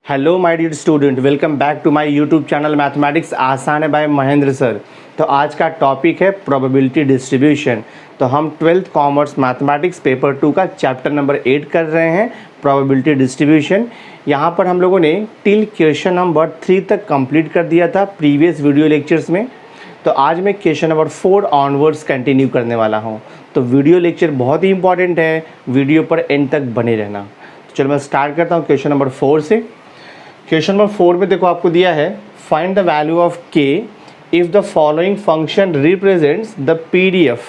Hello my dear student, welcome back to my YouTube channel mathematics आसान है bye Mahendra sir. तो आज का टॉपिक है प्रोबेबिलिटी डिस्ट्रीब्यूशन। तो हम 12th कॉमर्स मैथमेटिक्स पेपर 2 का चैप्टर नंबर 8 कर रहे हैं, प्रोबेबिलिटी डिस्ट्रीब्यूशन। यहाँ पर हम लोगों ने टिल क्वेश्चन नंबर 3 तक कंप्लीट कर दिया था प्रीवियस वीडियो लेक्चर्स में। तो आज मैं क्वेश्चन नंबर 4 ऑनवर्ड्स कंटिन्यू करने वाला हूँ। तो वीडियो लेक्चर बहुत ही इंपॉर्टेंट है, वीडियो पर एंड तक बने रहना। तो चलो मैं स्टार्ट करता हूँ क्वेश्चन नंबर 4 से। क्वेश्चन नंबर 4 में देखो आपको दिया है find the value of k if the following function represents the PDF,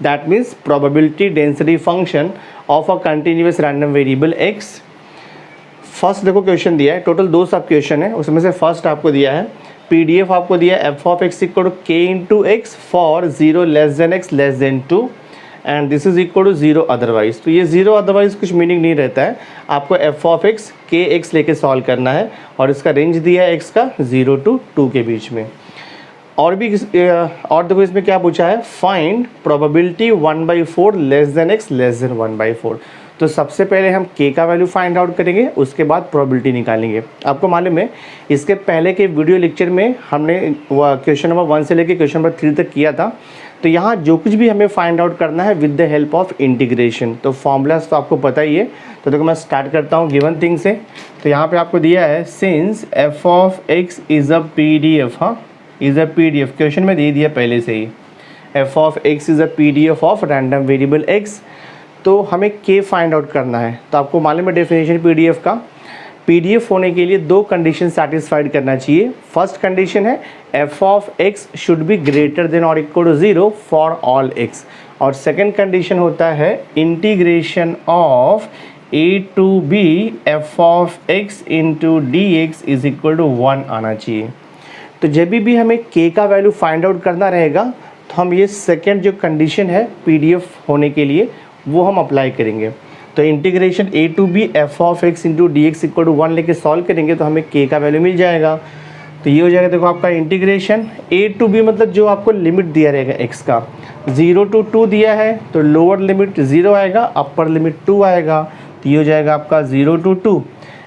that means probability density function of a continuous random variable x। First देखो क्वेश्चन दिया है, टोटल 2 सब क्वेश्चन है, उसमें से फर्स्ट आपको दिया है PDF आपको दिया है f of x equal to k into x for 0 less than x less than 2 and this is equal to 0 otherwise. तो ये 0 अदरवाइज कुछ मीनिंग नहीं रहता है, आपको f of x k x लेके सॉल्व करना है और इसका रेंज दिया है x का 0 to 2 के बीच में। और देखो इसमें क्या पूछा है, find probability 1/4 less than x less then 1/4। तो सबसे पहले हम k का वैल्यू फाइंड आउट करेंगे, उसके बाद प्रोबेबिलिटी निकालेंगे। आपको मालूम है इसके पहले के वीडियो लेक्चर में हमने क्वेश्चन नंबर 1 से लेकर क्वेश्चन नंबर 3 तक किया था। तो यहाँ जो कुछ भी हमें फाइंड आउट करना है with the help of integration. तो फॉर्मूलाज तो आपको पता ही है। तो देखो मैं स्टार्ट करता हूँ गिवन थिंग से। तो यहाँ पे आपको दिया है since f of x is a PDF, हाँ इज़ अ PDF, क्वेश्चन में दे दिया पहले से ही f of x is a PDF of random variable x। तो हमें k फाइंड आउट करना है। तो आपको मालूम है डेफिनेशन PDF का, PDF होने के लिए 2 कंडीशन सेटिस्फाइड करना चाहिए। फर्स्ट कंडीशन है f of x should be greater than और equal to 0 for all x, और सेकंड कंडीशन होता है integration of a to b f of x into D X is equal to 1 आना चाहिए। तो जब भी हमें k का वैल्यू फाइंड आउट करना रहेगा तो हम ये सेकेंड जो कंडीशन है PDF होने के लिए वो हम अप्लाई करेंगे। तो integration a to b f of x into D x equal to 1 लेके सॉल्व करेंगे तो हमें k का वैल्यू मिल जाएगा। तो ये हो जाएगा देखो आपका इंटीग्रेशन a टू b, मतलब जो आपको लिमिट दिया रहेगा x का 0 to 2 दिया है, तो लोअर लिमिट 0 आएगा, अपर लिमिट 2 आएगा। तो ये हो जाएगा आपका 0 to 2।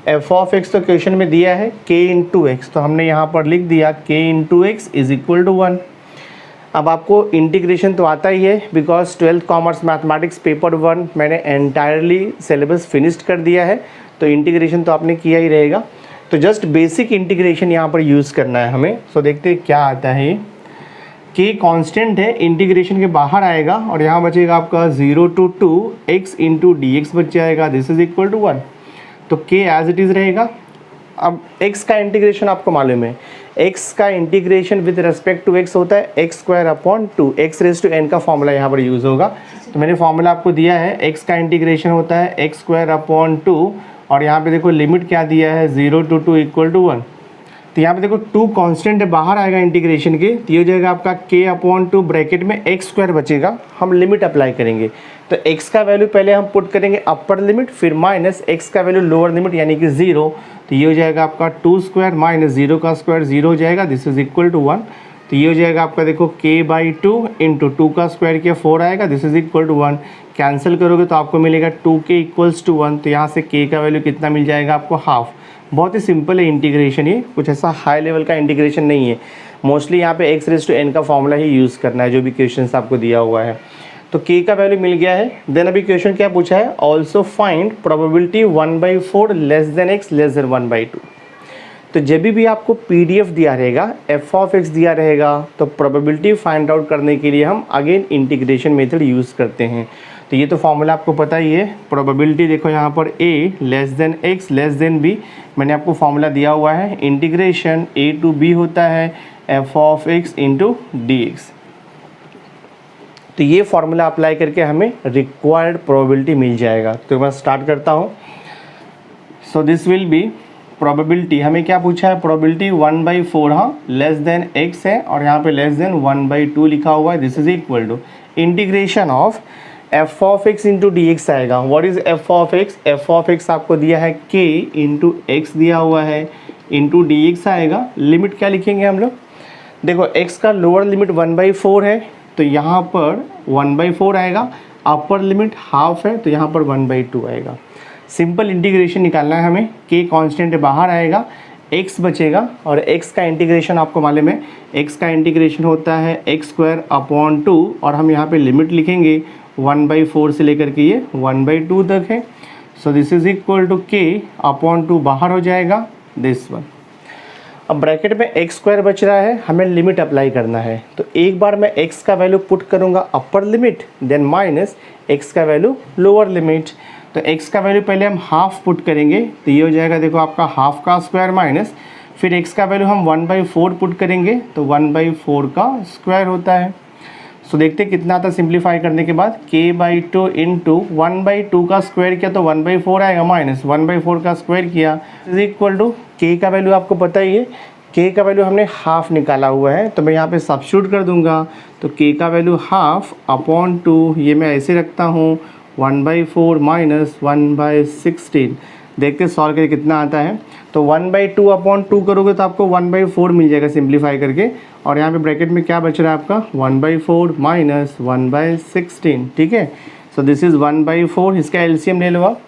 f ऑफ x तो क्वेश्चन में दिया है k इंटू एक्स, तो हमने यहाँ पर लिख दिया k into x is equal to 1। अब आपको इंटीग्रेशन तो आता ही है because 12th commerce mathematics paper 1 मैंने एंटायरली सिलेबस फिनिश्ड कर दिया है, तो इंटीग्रेशन तो आपने किया ही रहेगा। तो जस्ट बेसिक इंटीग्रेशन यहाँ पर यूज़ करना है हमें। सो देखते हैं क्या आता है। k कांस्टेंट है, इंटीग्रेशन के बाहर आएगा और यहाँ बचेगा आपका 0 to 2 x into D x बच जाएगा, दिस इज इक्वल टू 1। तो k एज इट इज़ रहेगा। अब x का इंटीग्रेशन आपको मालूम है, x का integration with respect to x होता है x square upon 2, x raise to n का फॉर्मूला यहाँ पर यूज़ होगा। तो मैंने फॉर्मूला आपको दिया है x का इंटीग्रेशन होता है x स्क्वायर अपॉन 2, और यहाँ पे देखो लिमिट क्या दिया है 0 to 2 इक्वल टू 1। तो यहाँ पे देखो 2 कांस्टेंट है, बाहर आएगा इंटीग्रेशन के, तो ये हो जाएगा आपका k अपॉन 2 ब्रैकेट में x स्क्वायर बचेगा। हम लिमिट अप्लाई करेंगे तो x का वैल्यू पहले हम पुट करेंगे अपर लिमिट, फिर माइनस x का वैल्यू लोअर लिमिट यानी कि 0। तो ये हो जाएगा आपका 2 स्क्वायर माइनस 0 का स्क्वायर 0 हो जाएगा, दिस इज इक्वल टू 1। तो ये हो जाएगा आपका देखो k/2 इंटू 2 का स्क्वायर किया 4 आएगा, this is equal to 1। Cancel करोगे तो आपको मिलेगा 2k इक्वल्स टू 1। तो यहाँ से k का वैल्यू कितना मिल जाएगा आपको, हाफ। बहुत ही सिंपल है इंटीग्रेशन, ये कुछ ऐसा हाई लेवल का इंटीग्रेशन नहीं है। मोस्टली यहाँ पे x रेज टू n का फॉर्मूला ही यूज़ करना है जो भी क्वेश्चन आपको दिया हुआ है। तो k का वैल्यू मिल गया है। देन अभी क्वेश्चन क्या पूछा है, also find probability 1/4 less than x less than 1/2। तो जब भी आपको PDF दिया रहेगा, f ऑफ x दिया रहेगा, तो प्रोबेबिलिटी फाइंड आउट करने के लिए हम अगेन इंटीग्रेशन मेथड यूज़ करते हैं। तो ये तो फॉर्मूला आपको पता ही है। प्रोबेबिलिटी देखो यहाँ पर a less than x less then b, मैंने आपको फॉर्मूला दिया हुआ है। इंटीग्रेशन a टू b होता है f of x into D x. तो ये फॉर्मूला अप्लाई करके हमें रिक्वायर्ड प्रोबेबिलिटी मिल जाएगा। तो मैं स्टार्ट करता हूँ। So this will be probability, हमें क्या पूछा है, प्रोबेबिलिटी 1/4, हाँ लेस देन x है और यहाँ पे लेस देन 1/2 लिखा हुआ है, this is equal to integration of f of x into D X आएगा। What is f of x, f of x आपको दिया है k इंटू एक्स दिया हुआ है इंटू डी एक्स आएगा। लिमिट क्या लिखेंगे हम लोग, देखो x का लोअर लिमिट 1/4 है तो यहाँ पर 1/4 आएगा, अपर लिमिट हाफ है तो यहाँ पर 1/2 आएगा। सिंपल इंटीग्रेशन निकालना है हमें, के कांस्टेंट बाहर आएगा, x बचेगा और x का इंटीग्रेशन आपको मालूम है, x का इंटीग्रेशन होता है x²/2 और हम यहाँ पे लिमिट लिखेंगे 1/4 से लेकर के ये 1/2 तक है। So this is equal to k/2 बाहर हो जाएगा दिस वन। अब ब्रैकेट में x² बच रहा है, हमें लिमिट अप्लाई करना है। तो एक बार मैं x का वैल्यू पुट करूँगा upper limit, then minus x का वैल्यू लोअर लिमिट। तो x का वैल्यू पहले हम हाफ पुट करेंगे, तो ये हो जाएगा देखो आपका हाफ का स्क्वायर माइनस, फिर x का वैल्यू हम 1/4 पुट करेंगे तो 1/4 का स्क्वायर होता है। सो देखते हैं कितना आता सिंप्लीफाई करने के बाद, k/2 इंटू 1/2 का स्क्वायर किया तो 1/4 आएगा, माइनस 1/4 का स्क्वायर किया इज इक्वल टू k का वैल्यू आपको पता ही है, k का वैल्यू हमने हाफ निकाला हुआ है तो मैं यहाँ पे सब्स्टिट्यूट कर दूंगा। तो k का वैल्यू हाफ अपॉन 2, ये मैं ऐसे रखता हूँ 1/4 माइनस 1/16। देखते सॉल्व करके कितना आता है। तो 1/2 अपॉन 2 करोगे तो आपको 1/4 मिल जाएगा सिंप्लीफाई करके, और यहाँ पे ब्रैकेट में क्या बच रहा है आपका 1/4 माइनस 1/16, ठीक है। सो दिस इज़ 1/4, इसका एलसीएम ले लो आप।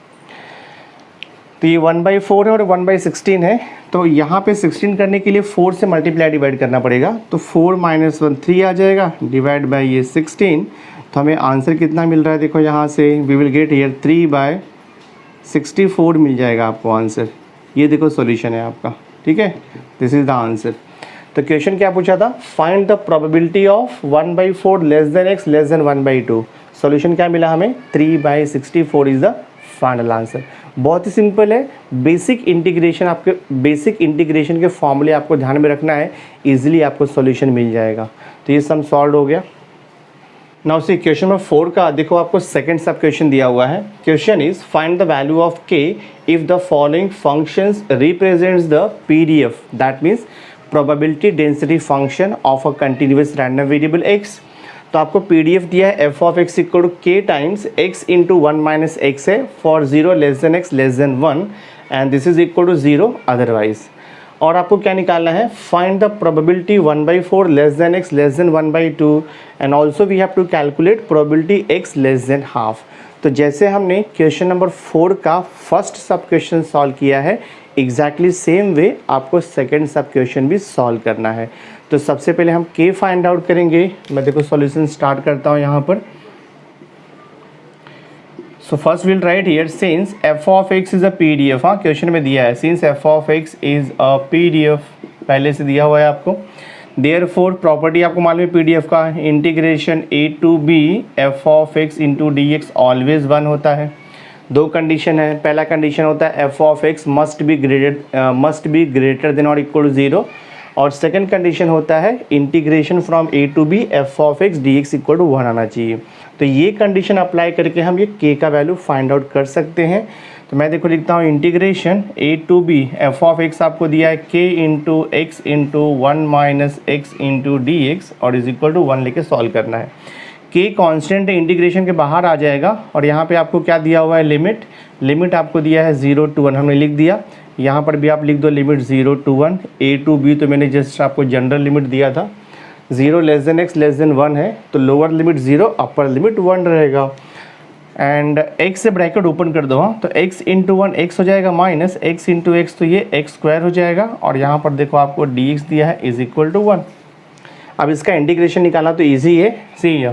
तो ये 1/4 है और 1/16 है, तो यहाँ पे 16 करने के लिए 4 से मल्टीप्लाई डिवाइड करना पड़ेगा। तो 4 - 1 3 आ जाएगा, डिवाइड बाई ये 16। तो हमें आंसर कितना मिल रहा है, देखो यहाँ से वी विल गेट हियर 3/64 मिल जाएगा आपको आंसर। ये देखो सॉल्यूशन है आपका, ठीक है, दिस इज़ द आंसर। तो क्वेश्चन क्या पूछा था, find the probability of 1/4 less than x less than 1/2। Solution क्या मिला हमें, 3/64 इज़ द फाइनल आंसर। बहुत ही सिंपल है, बेसिक इंटीग्रेशन, आपके बेसिक इंटीग्रेशन के फॉर्मूले आपको ध्यान में रखना है, इजीली आपको सॉल्यूशन मिल जाएगा। तो ये सम सॉल्व हो गया। नाउ सी क्वेश्चन नंबर 4 का देखो आपको सेकंड सब क्वेश्चन दिया हुआ है। Question is find the value of k if the following functions represents the PDF, that means probability density function of a continuous random variable x। तो आपको PDF दिया है f(x) equal to k times x into 1 minus x है for 0 less than x less than 1 and this is equal to 0 otherwise. और आपको क्या निकालना है, find the probability 1/4 less than x less than 1/2 and also we have to calculate probability x less than half. तो जैसे हमने question number 4 का first सब क्वेश्चन सॉल्व किया है, एग्जैक्टली सेम वे आपको सेकेंड सब क्वेश्चन भी सॉल्व करना है। तो सबसे पहले हम k फाइंड आउट करेंगे। मैं देखो सॉल्यूशन स्टार्ट करता हूँ यहाँ पर। So first will write here since f(x) is a PDF, हाँ क्वेश्चन में दिया है, since f(x) is a PDF, पहले से दिया हुआ है आपको। देयरफॉर प्रॉपर्टी आपको मालूम है PDF का, integration a to b f(x) into dx always 1 होता है। दो कंडीशन है, पहला कंडीशन होता है f(x) must be greater than और इक्वल टू 0, और सेकंड कंडीशन होता है integration from a to b f(x) dx equal to 1 आना चाहिए। तो ये कंडीशन अप्लाई करके हम ये k का वैल्यू फाइंड आउट कर सकते हैं। तो मैं देखो लिखता हूँ integration a to b f(x) आपको दिया है k into x into 1 minus X into dx और इज इक्वल टू 1 लेके सॉल्व करना है। k कांस्टेंट है, इंटीग्रेशन के बाहर आ जाएगा, और यहाँ पे आपको क्या दिया हुआ है, लिमिट आपको दिया है 0 to 1, हमने लिख दिया। यहाँ पर भी आप लिख दो limit 0 to 1, a to b तो मैंने जस्ट आपको जनरल लिमिट दिया था, 0 less than x less than 1 है तो लोअर लिमिट 0 अपर लिमिट 1 रहेगा। एंड x से ब्रैकेट ओपन कर दो, हाँ तो x इंटू 1 x हो जाएगा माइनस x इंटू एक्स, तो ये x² हो जाएगा, और यहाँ पर देखो आपको dx दिया है इज इक्वल टू 1। अब इसका इंटीग्रेशन निकालना तो ईजी है, सी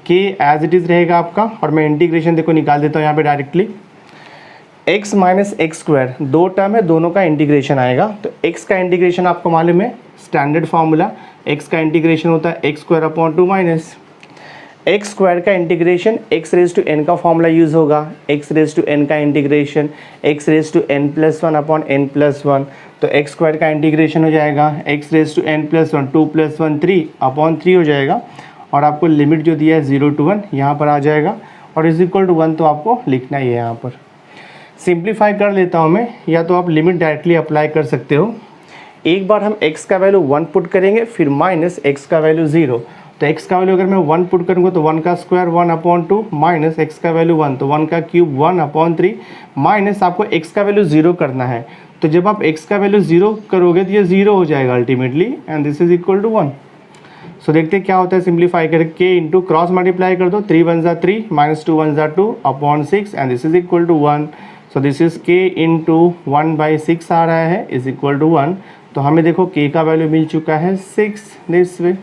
कि एज इट इज़ रहेगा आपका, और मैं इंटीग्रेशन देखो निकाल देता हूँ यहाँ पे डायरेक्टली। x माइनस x², दो टर्म है, दोनों का इंटीग्रेशन आएगा। तो x का इंटीग्रेशन आपको मालूम है, स्टैंडर्ड फार्मूला, x का इंटीग्रेशन होता है x²/2 माइनस x² का इंटीग्रेशन x⁻n का फॉर्मूला यूज़ होगा, x⁻n का इंटीग्रेशन x⁻n+1/n+1, तो x² का इंटीग्रेशन हो जाएगा x⁻n+1 2+1 3/3 हो जाएगा, और आपको लिमिट जो दिया है 0 to 1 यहाँ पर आ जाएगा, और इज इक्वल टू 1 तो आपको लिखना ही है। यहाँ पर सिंप्लीफाई कर लेता हूँ मैं, या तो आप लिमिट डायरेक्टली अप्लाई कर सकते हो। एक बार हम x का वैल्यू 1 पुट करेंगे, फिर माइनस x का वैल्यू 0, तो x का वैल्यू अगर मैं 1 पुट करूँगा तो 1 का स्क्वायर 1/2 माइनस x का वैल्यू 1 तो 1 का क्यूब 1/3 माइनस आपको x का वैल्यू 0 करना है। तो जब आप x का वैल्यू 0 करोगे तो ये 0 हो जाएगा ultimately, and this is equal to 1। So देखते हैं क्या होता है, सिंप्लीफाई करके इंटू क्रॉस मल्टीप्लाई कर दो, 3 × 1 = 3 -2 × 1 = 2/6 and this is equal to 1। So this is k into 1/6 आ रहा है इज इक्वल टू 1। तो हमें देखो k का वैल्यू मिल चुका है 6 दिस वे।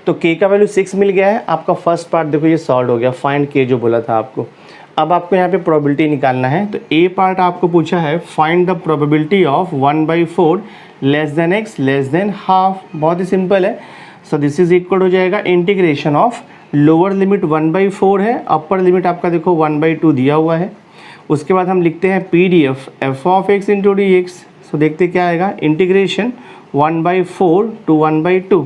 तो k का वैल्यू 6 मिल गया है। आपका फर्स्ट पार्ट देखो ये सॉल्व हो गया, फाइंड k जो बोला था आपको। अब आपको यहाँ पे प्रोबेबिलिटी निकालना है। तो ए पार्ट आपको पूछा है find the probability of 1/4 less than x less than half. बहुत ही सिंपल है। सो दिस इज इक्वल हो जाएगा इंटीग्रेशन ऑफ लोअर लिमिट 1/4 है, अपर लिमिट आपका देखो 1/2 दिया हुआ है। उसके बाद हम लिखते हैं PDF f of x into D X. So देखते क्या आएगा, integration 1/4 to 1/2।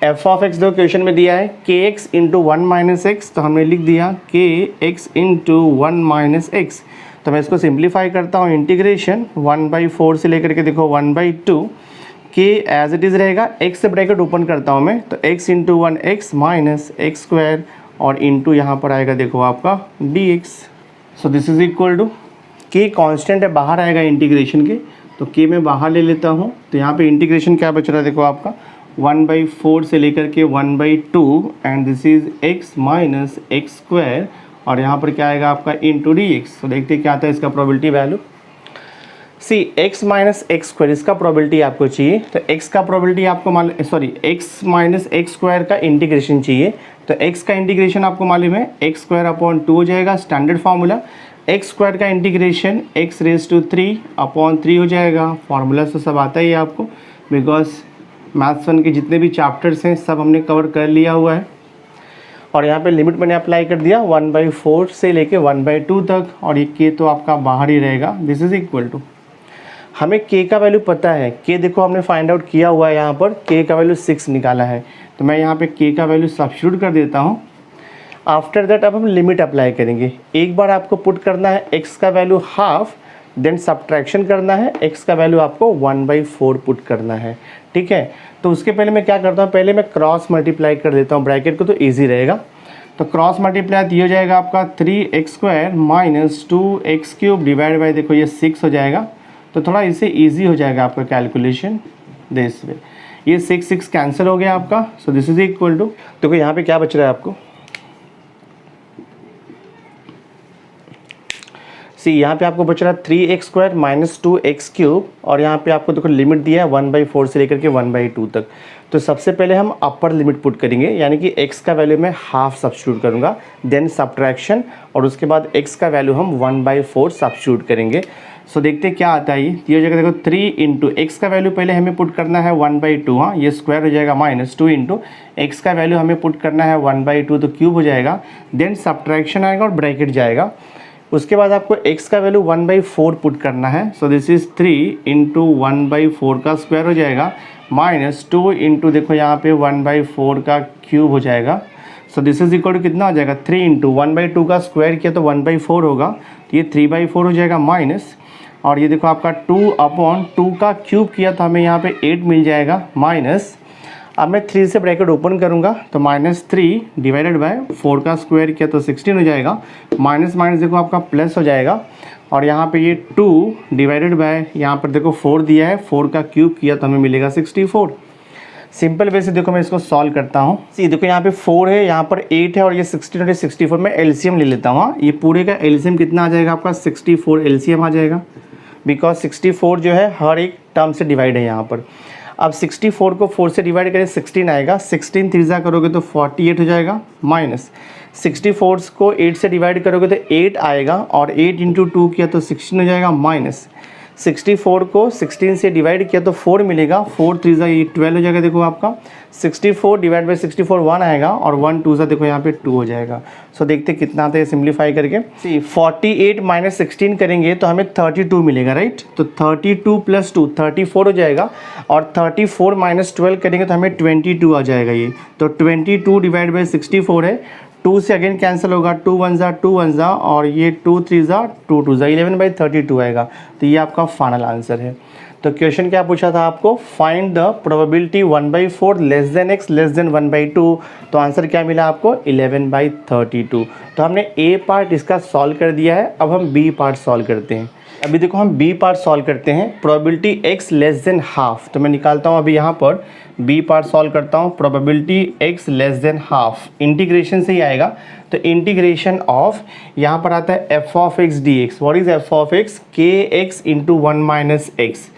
f of x दो क्वेश्चन में दिया है kx इंटू 1 माइनस एक्स, तो हमने लिख दिया kx इंटू 1 माइनस एक्स। तो मैं इसको सिंप्लीफाई करता हूँ, इंटीग्रेशन 1/4 से लेकर के देखो 1/2 k एज इट इज़ रहेगा, x से ब्रैकेट ओपन करता हूँ मैं, तो x into 1x minus x square और इंटू यहाँ पर आएगा देखो आपका dx। So this is equal to k constant है, बाहर आएगा इंटीग्रेशन के, तो k मैं बाहर ले लेता हूँ। तो यहाँ पे इंटीग्रेशन क्या बच रहा है देखो आपका 1/4 से लेकर के 1/2 and this is x minus x square और यहाँ पर क्या आएगा आपका इंटू dx। तो देखते क्या आता है इसका प्रोबेबिलिटी वैल्यू। सी x माइनस एक्स स्क्वायर इसका प्रोबेबिलिटी आपको चाहिए, तो x का प्रोबेबिलिटी आपको x माइनस एक्स स्क्वायर का इंटीग्रेशन चाहिए। तो x का इंटीग्रेशन आपको मालूम है x स्क्वायर अपॉन 2 हो जाएगा, स्टैंडर्ड फार्मूला। x स्क्वायर का integration x raise to 3 upon 3 हो जाएगा। फार्मूला से सब आता ही है आपको, बिकॉज मैथ्स 1 के जितने भी चैप्टर्स हैं सब हमने कवर कर लिया हुआ है। और यहाँ पे लिमिट मैंने अप्लाई कर दिया 1/4 से लेके 1/2 तक, और ये k तो आपका बाहर ही रहेगा। दिस इज इक्वल टू, हमें k का वैल्यू पता है, k देखो हमने फाइंड आउट किया हुआ है, यहाँ पर k का वैल्यू 6 निकाला है। तो मैं यहाँ पे k का वैल्यू सब्स्टिट्यूट कर देता हूँ। आफ्टर दैट अब हम लिमिट अप्लाई करेंगे। एक बार आपको पुट करना है x का वैल्यू हाफ, देन सब्ट्रैक्शन करना है, x का वैल्यू आपको 1/4 पुट करना है, ठीक है। तो उसके पहले मैं क्या करता हूँ, पहले मैं क्रॉस मल्टीप्लाई कर देता हूँ ब्रैकेट को, तो ईजी रहेगा। तो क्रॉस मल्टीप्लाई ये हो जाएगा आपका 3x square minus 2x cube divide by देखो ये 6 हो जाएगा। तो थोड़ा इससे ईजी हो जाएगा आपका कैलकुलेशन दिस वे। ये 6 कैंसिल हो गया आपका। So this is equal to, देखो यहाँ पे क्या बच रहा है आपको, सी यहाँ पे आपको बच रहा है 3x square minus 2x cube, और यहाँ पे आपको देखो लिमिट दिया है 1/4 से लेकर के 1/2 तक। तो सबसे पहले हम अपर लिमिट पुट करेंगे, यानी कि x का वैल्यू मैं हाफ सब्स्टिट्यूट करूँगा, देन सब्ट्रैक्शन, और उसके बाद x का वैल्यू हम 1/4 सब्स्टिट्यूट करेंगे। सो देखते क्या आता है ये हो जाएगा देखो 3 इंटू एक्स का वैल्यू पहले हमें पुट करना है 1/2, हाँ ये स्क्वायर हो जाएगा, माइनस 2 इंटू एक्स का वैल्यू हमें पुट करना है 1/2, तो क्यूब हो जाएगा, देन सब्ट्रैक्शन आएगा और ब्रैकेट जाएगा। उसके बाद आपको x का वैल्यू 1/4 पुट करना है। सो दिस इज़ 3 इंटू 1/4 का स्क्वायर हो जाएगा, माइनस 2 इंटू देखो यहाँ पे 1/4 का क्यूब हो जाएगा। So this is equal to कितना हो जाएगा, 3 इंटू 1/2 का स्क्वायर किया तो 1/4 होगा, तो ये 3/4 हो जाएगा माइनस, और ये देखो आपका 2/2 का क्यूब किया तो हमें यहाँ पे 8 मिल जाएगा, माइनस, अब मैं 3 से ब्रैकेट ओपन करूँगा तो -3 डिवाइडेड बाय 4 का स्क्वायर किया तो 16 हो जाएगा, माइनस माइनस देखो आपका प्लस हो जाएगा, और यहाँ पे ये 2 डिवाइडेड बाय यहाँ पर देखो 4 दिया है, 4 का क्यूब किया तो हमें मिलेगा 64। सिंपल वे से देखो मैं इसको सॉल्व करता हूँ। सी देखो यहाँ पे 4 है, यहाँ पर 8 है, और ये 16 और ये 64, मैं एलसीएम ले लेता हूँ। ये पूरे का एलसीएम कितना आ जाएगा आपका 64 एलसीएम आ जाएगा, बिकॉज 64 जो है हर एक टर्म से डिवाइड है यहाँ पर। अब 64 को 4 से डिवाइड करें 16 आएगा, 16 3 करोगे तो 48 हो जाएगा, माइनस 64 को 8 से डिवाइड करोगे तो 8 आएगा, और 8 इंटू 2 किया तो 16 हो जाएगा, माइनस 64 को 16 से डिवाइड किया तो 4 मिलेगा, 4 3 ये 12 हो जाएगा। देखो आपका 64 डिवाइड बाई 64 1 आएगा, और 1 2 देखो यहाँ पे 2 हो जाएगा। सो देखते कितना आता है सिंप्लीफाई करके। सी 48 माइनस 16 करेंगे तो हमें 32 मिलेगा, राइट। तो 32 प्लस 2 34 हो जाएगा, और 34 माइनस 12 करेंगे तो हमें 22 आ जाएगा ये। तो 22 डिवाइड बाई 64 है, 2 से अगेन कैंसिल होगा, 2 1 2 1 और ये 2 3 2 2 11/32 आएगा। तो ये आपका फाइनल आंसर है। तो क्वेश्चन क्या पूछा था आपको, find the probability 1/4 less than x less than 1/2। तो आंसर क्या मिला आपको 11/32। तो हमने ए पार्ट इसका सॉल्व कर दिया है, अब हम बी पार्ट सॉल्व करते हैं। अभी देखो हम बी पार्ट सॉल्व करते हैं, probability x less than half. तो मैं निकालता हूँ अभी यहाँ पर बी पार्ट सॉल्व करता हूँ, probability x less than half, integration से ही आएगा। तो इंटीग्रेशन ऑफ, यहाँ पर आता है F of x D X. What is F of X? K X into one minus X,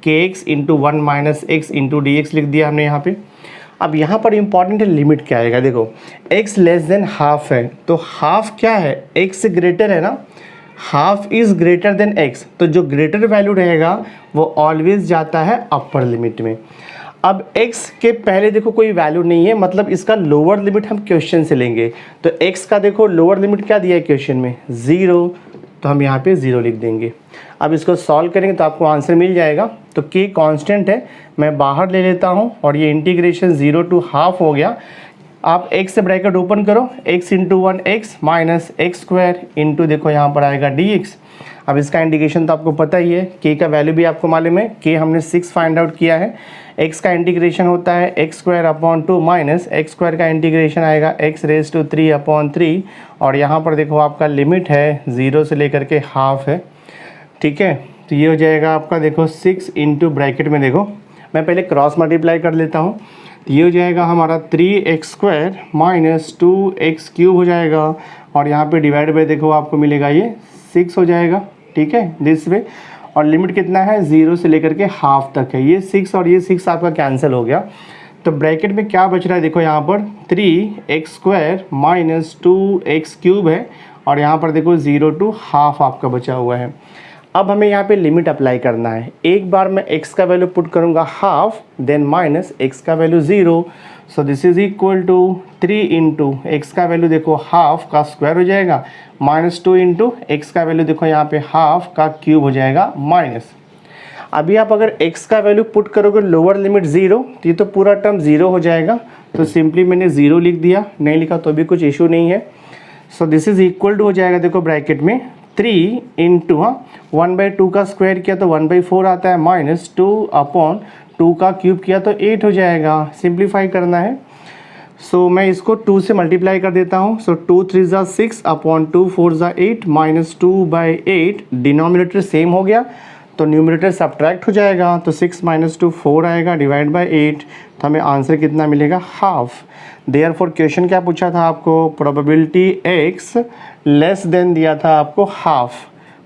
K X into one minus X into D X लिख दिया हमने यहाँ पे। अब यहाँ पर इंपॉर्टेंट है लिमिट क्या आएगा, देखो x लेस देन हाफ है, तो हाफ क्या है? x से ग्रेटर है ना, half is greater than x, तो जो ग्रेटर वैल्यू रहेगा वो ऑलवेज जाता है अपर लिमिट में। अब x के पहले देखो कोई वैल्यू नहीं है, मतलब इसका लोअर लिमिट हम क्वेश्चन से लेंगे। तो x का देखो लोअर लिमिट क्या दिया है क्वेश्चन में? 0, तो हम यहाँ पे 0 लिख देंगे। अब इसको सॉल्व करेंगे तो आपको आंसर मिल जाएगा। तो k कांस्टेंट है, मैं बाहर ले लेता हूँ और ये इंटीग्रेशन 0 टू हाफ हो गया। आप x से ब्रैकेट ओपन करो, x into one x minus x square into देखो यहाँ पर आएगा dx। अब इसका इंटीग्रेशन तो आपको पता ही है, k का वैल्यू भी आपको मालूम है, k हमने 6 फाइंड आउट किया है। x का इंटीग्रेशन होता है x square upon 2 minus x square का इंटीग्रेशन आएगा x रेज टू 3 अपॉन 3, और यहाँ पर देखो आपका लिमिट है 0 से लेकर के हाफ है, ठीक है। तो ये हो जाएगा आपका देखो 6 इंटू ब्रैकेट में देखो मैं पहले क्रॉस मल्टीप्लाई कर लेता हूँ। तो ये हो जाएगा हमारा 3x square minus 2x cube हो जाएगा, और यहाँ पे डिवाइड बाय देखो आपको मिलेगा ये 6 हो जाएगा, ठीक है, दिस वे। और लिमिट कितना है? 0 से लेकर के हाफ तक है, ये 6 और ये 6 आपका कैंसिल हो गया। तो ब्रैकेट में क्या बच रहा है देखो यहाँ पर 3x square minus 2x cube है, और यहाँ पर देखो 0 टू हाफ आपका बचा हुआ है। अब हमें यहाँ पे लिमिट अप्लाई करना है। एक बार मैं x का वैल्यू पुट करूँगा हाफ, देन माइनस x का value 0, so this is equal to 3 into x का वैल्यू देखो हाफ का स्क्वायर हो जाएगा, माइनस 2 इंटू एक्स का वैल्यू देखो यहाँ पे हाफ का क्यूब हो जाएगा माइनस। अभी आप अगर x का वैल्यू पुट करोगे लोअर लिमिट 0, तो ये तो पूरा टर्म 0 हो जाएगा, तो सिंपली मैंने 0 लिख दिया, नहीं लिखा तो भी कुछ इशू नहीं है। So this is equal to हो जाएगा देखो ब्रैकेट में 3 इंटू 1/2 का स्क्वायर किया तो 1/4 आता है, माइनस 2 अपॉन 2 का क्यूब किया तो 8 हो जाएगा। सिंप्लीफाई करना है, सो मैं इसको 2 से मल्टीप्लाई कर देता हूँ। सो 2 3 ज़ा 6 अपॉन 2 4 ज़ा 8 माइनस 2/8, डिनोमिनेटर सेम हो गया तो न्यूमरेटर सब्ट्रैक्ट हो जाएगा, तो 6 माइनस 2 4 आएगा डिवाइड बाय 8, तो हमें आंसर कितना मिलेगा? हाफ। देयरफॉर क्वेश्चन क्या पूछा था आपको? प्रोबेबिलिटी x लेस देन दिया था आपको half,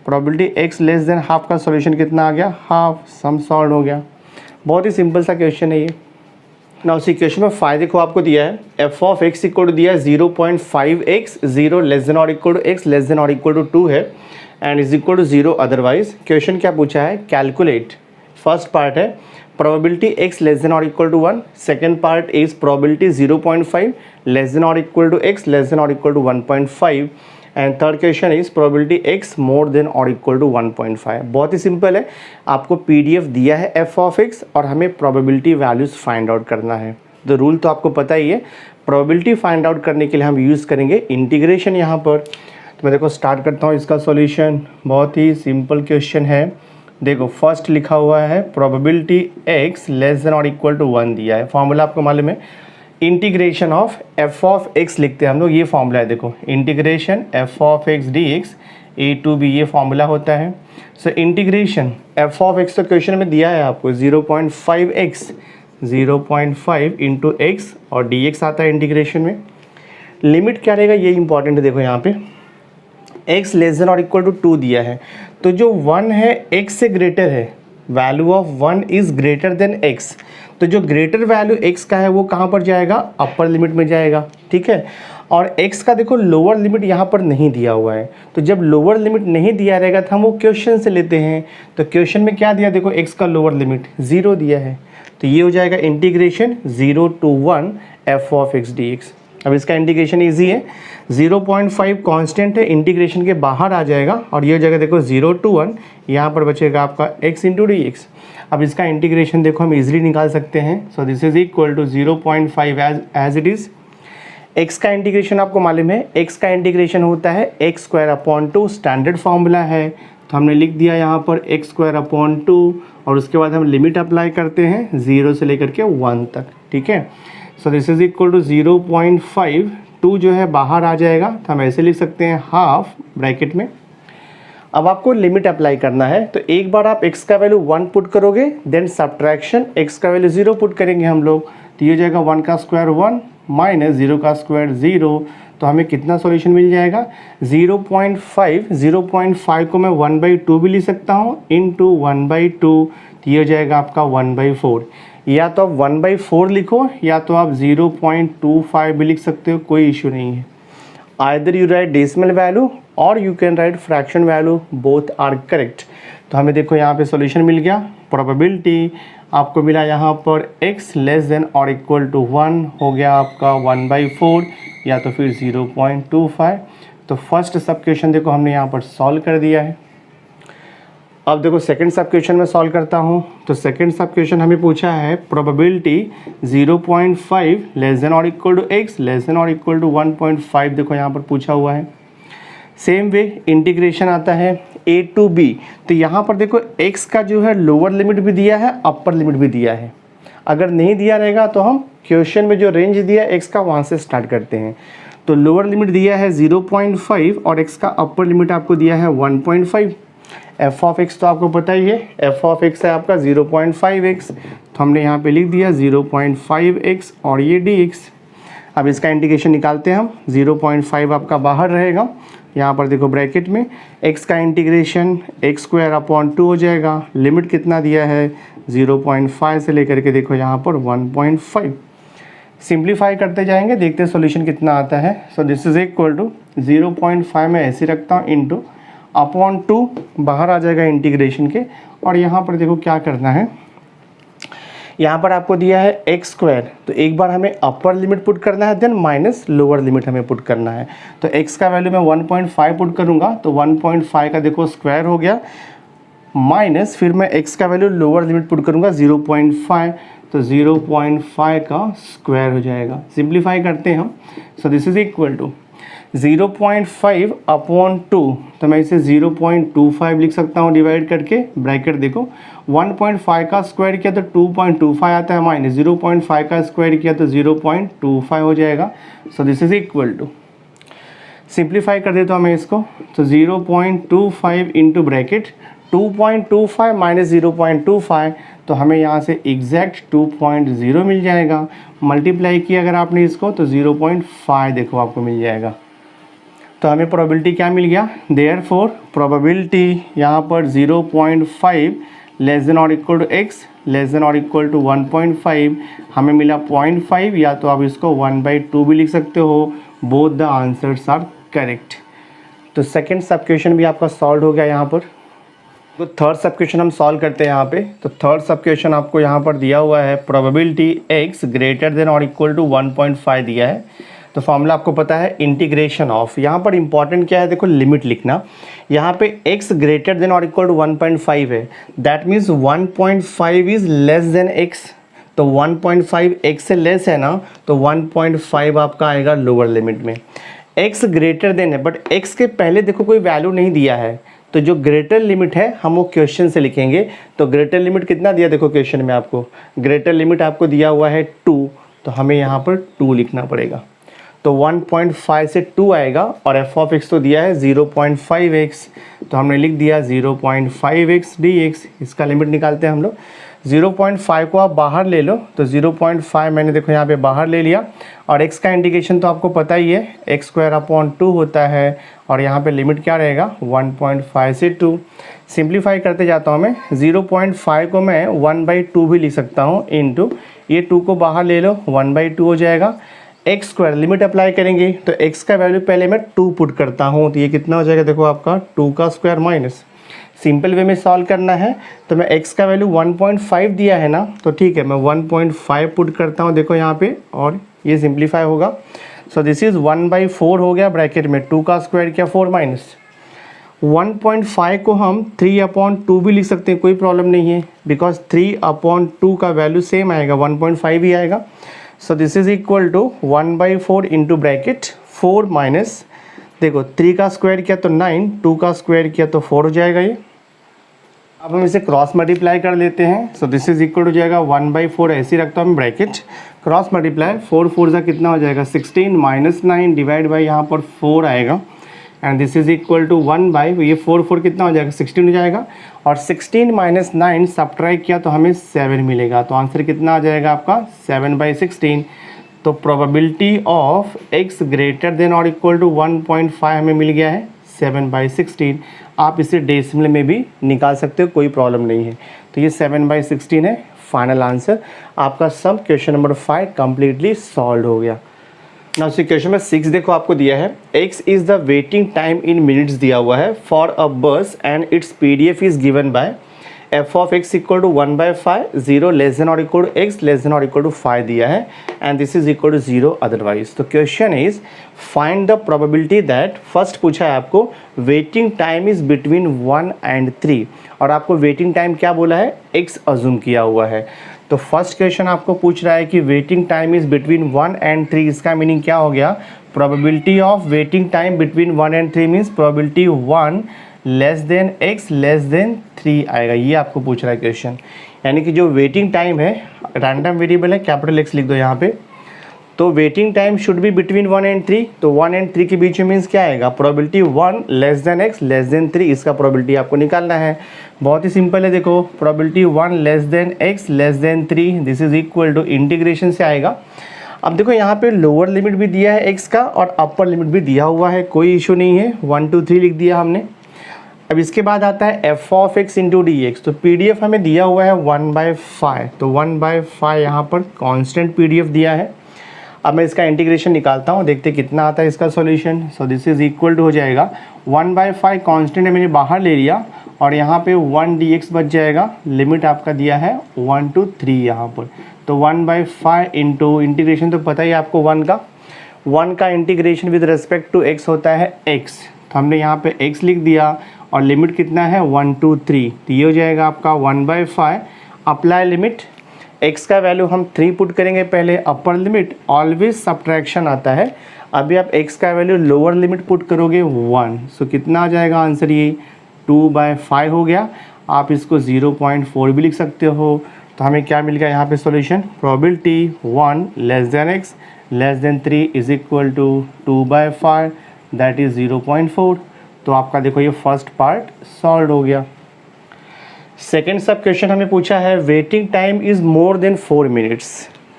probability x less than half का सॉल्यूशन कितना आ गया? हाफ। सम सॉल्व हो गया। बहुत ही सिंपल सा क्वेश्चन है ये। नाउ इस क्वेश्चन में फायदे को आपको दिया है F of x equal to दिया है 0.5x, 0 लेस देन और equal to x less than और इक्वल टू 2 है, and is equal to 0 otherwise. Question क्या पूछा है? कैलकुलेट। फर्स्ट पार्ट है प्रोबेबिलिटी x लेस देन और equal to 1, second part is probability 0.5 less than और equal to x less than और equal to 1.5, and third question is probability x more than और equal to 1.5। बहुत ही simple है, आपको PDF दिया है F of x और हमें प्रोबेबिलिटी वैल्यूज फाइंड आउट करना है। तो रूल तो आपको पता ही है, प्रोबेबिलिटी फाइंड आउट करने के लिए हम यूज़ करेंगे इंटीग्रेशन यहाँ पर। तो मैं देखो स्टार्ट करता हूँ इसका सॉल्यूशन। बहुत ही सिंपल क्वेश्चन है। देखो फर्स्ट लिखा हुआ है प्रोबेबिलिटी x लेस देन और इक्वल टू 1 दिया है। फॉर्मूला आपको मालूम है, integration of f of x लिखते हैं हम लोग, ये फॉर्मूला है देखो, integration f of x D x a to b, ये फॉर्मूला होता है। So integration f of x तो क्वेश्चन में दिया है आपको 0.5x, 0.5 इंटू एक्स और डी एक्स आता है इंटीग्रेशन में। लिमिट क्या रहेगा ये इंपॉर्टेंट है, देखो यहाँ पे x लेस देन और इक्वल टू 2 दिया है, तो जो 1 है x से ग्रेटर है, value of 1 is greater than x, तो जो ग्रेटर वैल्यू x का है वो कहाँ पर जाएगा? अपर लिमिट में जाएगा, ठीक है। और x का देखो लोअर लिमिट यहाँ पर नहीं दिया हुआ है, तो जब लोअर लिमिट नहीं दिया रहेगा तो हम वो क्वेश्चन से लेते हैं। तो क्वेश्चन में क्या दिया देखो, x का लोअर लिमिट 0 दिया है, तो ये हो जाएगा integration 0 to 1 F of x D x. अब इसका इंटीग्रेशन ईजी है, 0.5 कांस्टेंट है, इंटीग्रेशन के बाहर आ जाएगा और ये हो जाएगा देखो 0 to 1, यहाँ पर बचेगा आपका x इंटू डी एक्स। अब इसका इंटीग्रेशन देखो हम इजीली निकाल सकते हैं। So this is equal to 0.5 as it is. x का इंटीग्रेशन आपको मालूम है, x का इंटीग्रेशन होता है x square upon 2, standard formula है, तो हमने लिख दिया यहाँ पर एक्स स्क्वायर अपॉन 2, और उसके बाद हम लिमिट अप्लाई करते हैं 0 से लेकर के 1 तक, ठीक है। So this is equal to 0.5, 2 जो है बाहर आ जाएगा, तो हम ऐसे लिख सकते हैं हाफ ब्रैकेट में, अब आपको लिमिट अप्लाई करना है, तो एक बार आप x का वैल्यू 1 पुट करोगे, देन सब्ट्रैक्शन x का वैल्यू 0 पुट करेंगे हम लोग, तो ये हो जाएगा 1 का स्क्वायर 1 माइनस 0 का स्क्वायर 0। तो हमें कितना सॉल्यूशन मिल जाएगा 0.5। 0.5 को मैं 1/2 भी लिख सकता हूँ इंटू 1/2, तो ये हो जाएगा आपका 1/4। या तो आप 1/4 लिखो या तो आप 0.25 भी लिख सकते हो, कोई इशू नहीं है। Either you write decimal value और you can write fraction value, both are correct. तो हमें देखो यहाँ पे सॉल्यूशन मिल गया। प्रोबेबिलिटी आपको मिला यहाँ पर x लेस देन और इक्वल टू 1 हो गया आपका 1/4 या तो फिर 0.25। तो फर्स्ट सब क्वेश्चन देखो हमने यहाँ पर सॉल्व कर दिया है। अब देखो सेकंड सब क्वेश्चन में सॉल्व करता हूँ। तो सेकंड सब क्वेश्चन हमें पूछा है प्रोबेबिलिटी 0.5 लेस देन और equal to x less than और इक्वल टू 1.5 देखो यहाँ पर पूछा हुआ है। सेम वे इंटीग्रेशन आता है a टू b। तो यहाँ पर देखो x का जो है लोअर लिमिट भी दिया है, अपर लिमिट भी दिया है। अगर नहीं दिया रहेगा तो हम क्वेश्चन में जो रेंज दिया है x का वहाँ से स्टार्ट करते हैं। तो लोअर लिमिट दिया है 0.5 और x का अपर लिमिट आपको दिया है 1.5। f ऑफ x तो आपको पता ही है, f ऑफ x है आपका 0.5x, तो हमने यहाँ पे लिख दिया 0.5x और ये dx। अब इसका इंटीग्रेशन निकालते हैं हम। 0.5 आपका बाहर रहेगा, यहाँ पर देखो ब्रैकेट में x का इंटीग्रेशन x² 2 हो जाएगा। लिमिट कितना दिया है 0.5 से लेकर के देखो यहाँ पर 1.5। सिंप्लीफाई करते जाएंगे, देखते हैं सॉल्यूशन कितना आता है। So this is equal to 0.5 में ऐसे रखता हूँ इंटू अपॉन 2 बाहर आ जाएगा इंटीग्रेशन के। और यहाँ पर देखो क्या करना है, यहाँ पर आपको दिया है x², तो एक बार हमें अपर लिमिट पुट करना है, देन माइनस लोअर लिमिट हमें पुट करना है। तो x का वैल्यू मैं 1.5 पुट करूँगा, तो 1.5 का देखो स्क्वायर हो गया, माइनस फिर मैं x का वैल्यू लोअर लिमिट पुट करूँगा 0.5, तो 0.5 का स्क्वायर हो जाएगा। सिंप्लीफाई करते हैं हम। So this is equal to 0.5 upon 2, तो मैं इसे 0.25 लिख सकता हूँ डिवाइड करके। ब्रैकेट देखो 1.5 का स्क्वायर किया तो 2.25 आता है, माइनस 0.5 का स्क्वायर किया तो 0.25 हो जाएगा। So this is equal to, simplify कर देता हूँ मैं इसको, तो 0.25 इंटू ब्रैकेट 2.25 माइनस 0.25, तो हमें यहाँ से एग्जैक्ट 2.0 मिल जाएगा। मल्टीप्लाई किया अगर आपने इसको तो 0.5 देखो आपको मिल जाएगा। तो हमें प्रोबेबिलिटी क्या मिल गया, देयरफॉर प्रोबेबिलिटी यहाँ पर 0.5 लेस देन और equal to x less than और इक्वल टू 1.5 हमें मिला 0.5, या तो आप इसको 1/2 भी लिख सकते हो। Both the answers are correct. तो सेकंड सब क्वेश्चन भी आपका सॉल्व हो गया यहाँ पर। तो थर्ड सब क्वेश्चन हम सॉल्व करते हैं यहाँ पे। तो थर्ड सब क्वेश्चन आपको यहाँ पर दिया हुआ है प्रोबेबिलिटी x ग्रेटर देन और इक्वल टू 1.5 दिया है। तो फॉर्मूला आपको पता है इंटीग्रेशन ऑफ, यहाँ पर इंपॉर्टेंट क्या है देखो लिमिट लिखना। यहाँ पे x ग्रेटर देन और इक्वल टू 1.5 है, that means 1.5 is less than x। तो 1.5 x से लेस है ना, तो 1.5 आपका आएगा लोअर लिमिट में। x ग्रेटर देन है, बट x के पहले देखो कोई वैल्यू नहीं दिया है, तो जो ग्रेटर लिमिट है हम वो क्वेश्चन से लिखेंगे। तो ग्रेटर लिमिट कितना दिया देखो क्वेश्चन में आपको, ग्रेटर लिमिट आपको दिया हुआ है 2, तो हमें यहाँ पर 2 लिखना पड़ेगा। तो 1.5 से 2 आएगा और f ऑफ x तो दिया है 0.5x, तो हमने लिख दिया 0.5x dx। इसका लिमिट निकालते हैं हम लोग। 0.5 को आप बाहर ले लो, तो 0.5 मैंने देखो यहाँ पे बाहर ले लिया। और x का इंटीग्रेशन तो आपको पता ही है, x² 2 होता है, और यहाँ पे लिमिट क्या रहेगा 1.5 से 2। सिंप्लीफाई करते जाता हूँ मैं। 0.5 को मैं 1/2 भी लिख सकता हूँ इंटू ये 2 को बाहर ले लो, 1/2 हो जाएगा। x² लिमिट अप्लाई करेंगे, तो x का वैल्यू पहले मैं 2 पुट करता हूँ, तो ये कितना हो जाएगा देखो आपका 2 का स्क्वायर माइनस। सिंपल वे में सॉल्व करना है, तो मैं x का वैल्यू 1.5 दिया है ना, तो ठीक है मैं 1.5 पुट करता हूँ देखो यहाँ पे, और ये सिंप्लीफाई होगा। सो दिस इज़ 1/4 हो गया, ब्रैकेट में 2 का स्क्वायर किया 4 माइनस 1.5 को हम 3/2 भी लिख सकते हैं, कोई प्रॉब्लम नहीं है, बिकॉज 3/2 का वैल्यू सेम आएगा, 1.5 ही आएगा। So this is equal to 1/4 into bracket 4 minus देखो 3 का स्क्वायर किया तो 9, 2 का स्क्वायर किया तो 4 हो जाएगा ये। अब हम इसे क्रॉस मल्टीप्लाई कर लेते हैं। So this is equal to जाएगा 1/4, ऐसे ही रखता हूँ ब्रैकेट, क्रॉस मल्टीप्लाई 4 4 कितना हो जाएगा 16 माइनस 9 डिवाइड बाई यहाँ पर 4 आएगा। And this is equal to 1 by, ये 4 कितना हो जाएगा 16 हो जाएगा, और 16 माइनस 9 सब्ट्रैक्ट किया तो हमें 7 मिलेगा। तो आंसर कितना आ जाएगा आपका 7/16। तो probability of x greater than और इक्वल टू 1.5 हमें मिल गया है 7/16। आप इसे डेसिमल में भी निकाल सकते हो, कोई प्रॉब्लम नहीं है। तो ये 7/16 है फाइनल आंसर। आपका sum question number 5 completely solve हो गया। नाउ सी क्वेश्चन नंबर 6 देखो आपको दिया है x is the waiting time in minutes दिया हुआ है for a bus and it's PDF is given by f of x equal to 1/5, 0 less than और equal to x less than और equal to 5 दिया है and this is equal to 0 otherwise. तो question is find the probability that, first पूछा है आपको waiting time is between 1 and 3 और आपको वेटिंग टाइम क्या बोला है x अज्यूम किया हुआ है। तो फर्स्ट क्वेश्चन आपको पूछ रहा है कि waiting time is between 1 and 3, इसका मीनिंग क्या हो गया, probability of waiting time between 1 and 3 means probability 1 less than x less than 3 आएगा, ये आपको पूछ रहा है क्वेश्चन। यानी कि जो वेटिंग टाइम है, रैंडम वेरिएबल है, कैपिटल X लिख दो यहाँ पे, तो waiting time should be between 1 and 3, तो 1 and 3 के बीच में मीन्स क्या आएगा, probability 1 less than x less than 3, इसका प्रोबेबिलिटी आपको निकालना है। बहुत ही सिंपल है, देखो probability 1 less than x less than 3, this is equal to integration से आएगा। अब देखो यहाँ पे लोअर लिमिट भी दिया है x का और अपर लिमिट भी दिया हुआ है, कोई इशू नहीं है, 1 2 3 लिख दिया हमने। अब इसके बाद आता है f of x into dx, तो PDF हमें दिया हुआ है 1/5, तो 1/5 यहाँ पर कांस्टेंट PDF दिया है। अब मैं इसका इंटीग्रेशन निकालता हूँ, देखते कितना आता है इसका solution. So this is equal to हो जाएगा 1/5 कांस्टेंट है मैंने बाहर ले लिया और यहाँ पे 1 dx बच जाएगा, लिमिट आपका दिया है 1 to 3 यहाँ पर। तो 1/5 इंटू इंटीग्रेशन तो पता ही आपको 1 का integration with respect to x होता है x, तो हमने यहाँ पे x लिख दिया और लिमिट कितना है 1 to 3, तो ये हो जाएगा आपका 1/5। अप्लाई लिमिट, x का वैल्यू हम 3 पुट करेंगे पहले, अपर लिमिट ऑलवेज सब्ट्रैक्शन आता है। अभी आप x का वैल्यू लोअर लिमिट पुट करोगे 1, सो कितना आ जाएगा आंसर, ये 2/5 हो गया। आप इसको 0.4 भी लिख सकते हो। तो हमें क्या मिल गया यहाँ पे solution, probability 1 less than x less than 3 is equal to 2/5 that is 0.4। तो आपका देखो ये फर्स्ट पार्ट सॉल्व हो गया। सेकेंड सब क्वेश्चन हमें पूछा है waiting time is more than 4 minutes,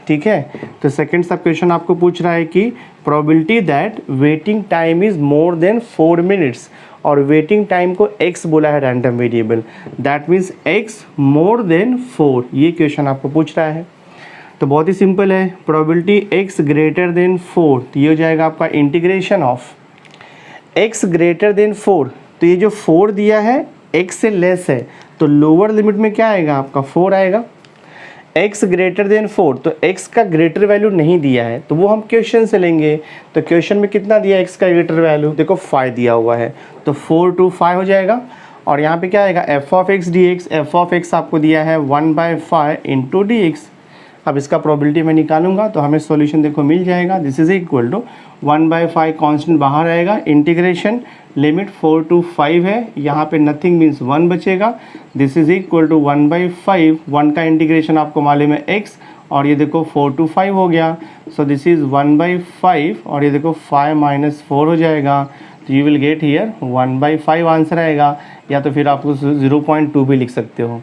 ठीक है। तो सेकेंड सब क्वेश्चन आपको पूछ रहा है कि probability that waiting time is more than 4 minutes, और वेटिंग टाइम को x बोला है random variable, that means x more than 4, ये क्वेश्चन आपको पूछ रहा है। तो बहुत ही सिंपल है, प्रोबेबिलिटी x ग्रेटर देन 4, तो ये हो जाएगा आपका integration of x greater than 4, तो ये जो 4 दिया है x से लेस है, तो लोअर लिमिट में क्या आएगा आपका 4 आएगा। x ग्रेटर देन 4, तो x का ग्रेटर वैल्यू नहीं दिया है, तो वो हम क्वेश्चन से लेंगे। तो क्वेश्चन में कितना दिया है x का ग्रेटर वैल्यू, देखो 5 दिया हुआ है, तो 4 to 5 हो जाएगा। और यहाँ पे क्या आएगा f of x dx, f of x आपको दिया है 1/5 इंटू dx। अब इसका प्रोबेबिलिटी मैं निकालूंगा तो हमें सॉल्यूशन देखो मिल जाएगा, this is equal to 1/5 constant बाहर आएगा, इंटीग्रेशन लिमिट 4 to 5 है, यहाँ पे नथिंग मीन्स 1 बचेगा, दिस इज इक्वल टू 1/5, 1 का इंटीग्रेशन आपको मालूम है x, और ये देखो 4 to 5 हो गया, सो दिस इज़ 1/5, और ये देखो 5 - 4 हो जाएगा, तो you will get here 1/5 answer आएगा, या तो फिर आप 0.2 भी लिख सकते हो।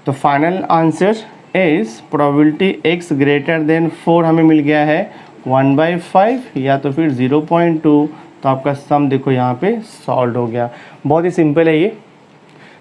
तो final answer is probability x greater than 4 हमें मिल गया है 1/5 या तो फिर 0.2। तो आपका सम देखो यहाँ पे सॉल्व हो गया, बहुत ही सिंपल है ये।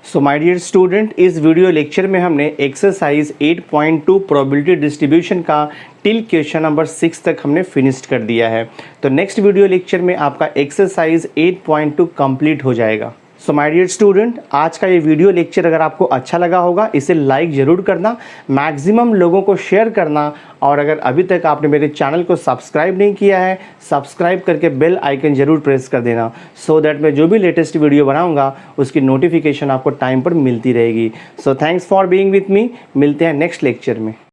सो माय डियर स्टूडेंट, इस वीडियो लेक्चर में हमने एक्सरसाइज 8.2 प्रोबेबिलिटी डिस्ट्रीब्यूशन का टिल क्वेश्चन नंबर 6 तक हमने फिनिश्ड कर दिया है। तो नेक्स्ट वीडियो लेक्चर में आपका एक्सरसाइज 8.2 कंप्लीट हो जाएगा। सो माय डियर स्टूडेंट, आज का ये वीडियो लेक्चर अगर आपको अच्छा लगा होगा इसे लाइक ज़रूर करना, मैक्सिमम लोगों को शेयर करना, और अगर अभी तक आपने मेरे चैनल को सब्सक्राइब नहीं किया है, सब्सक्राइब करके बेल आइकन ज़रूर प्रेस कर देना, सो दैट मैं जो भी लेटेस्ट वीडियो बनाऊंगा उसकी नोटिफिकेशन आपको टाइम पर मिलती रहेगी। So thanks for being with me, मिलते हैं नेक्स्ट लेक्चर में।